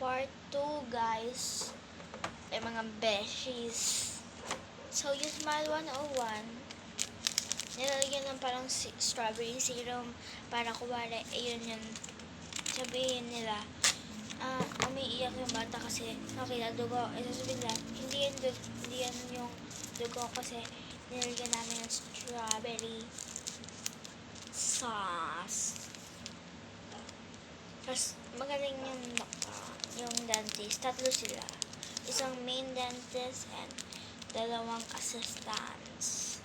part 2, guys. Ay, mga beshies. So, yung Smile 101, nilalagyan ng parang strawberry serum para kuwari, ayun yun, sabihin nila, umiiyak yung bata kasi nakita dugo. Sasabihin nila, hindi yan yung dugo kasi nilagyan namin ng strawberry sauce. Tapos, magaling yung dentist. Tatlo sila. Isang main dentist and dalawang assistants.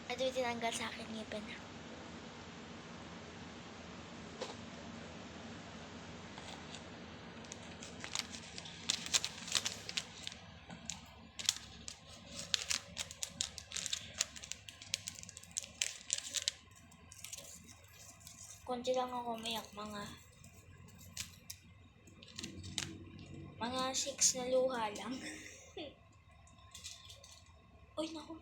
At yung tinanggal sa akin ngipin. Konti lang ako umiyak, mga 6 na luha lang. Uy, naku.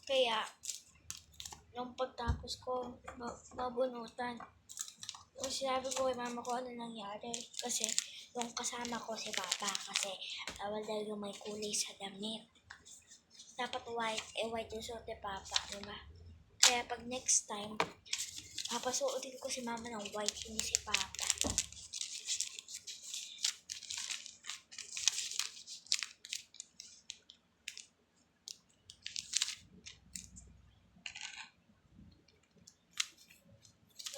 Kaya, nung pagtapos ko, mabunutan. Kung sinabi ko kay mama ko ano nangyari. Kasi, yung kasama ko si papa. Kasi, bawal daw yung may kulay sa damit. Dapat white. White yung suot ni papa, diba? Kaya pag next time, papasuotin ko si mama ng white, hindi si papa.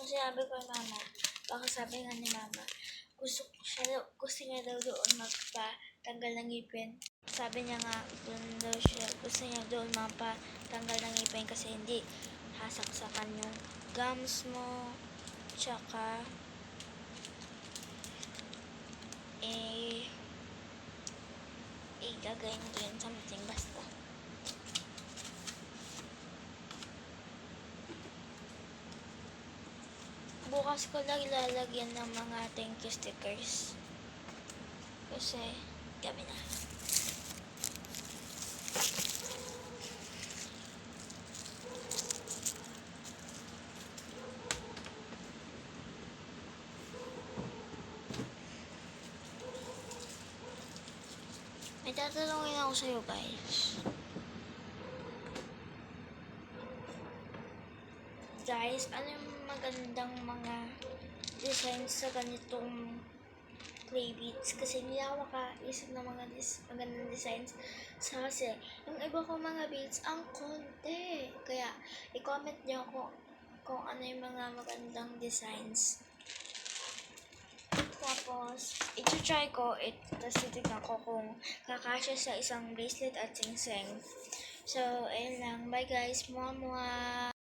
Sinabi ko kay mama, baka sabi nga ni mama, gusto niya daw doon magpatanggal ng ngipin. Sabi niya nga, gusto niya doon magpatanggal ng ngipin kasi hindi hasaksakan yung gums mo, tsaka gagawin ko yun something basta. Bukas ko lang ilalagyan ng mga thank you stickers. Kasi, gabi na. May tatanungin ako sa'yo, guys. Guys, ano yung magandang mga designs sa ganitong clay beads? Kasi hindi ako makaisip ng mga magandang designs. Kasi, yung iba ko mga beads, ang konti. Kaya, i-comment nyo kung ano yung mga magandang designs. Tapos, i-try ko, tapos titignan ko kung kakasya sa isang bracelet at singsing. So, ayun lang. Bye guys. Mua mua.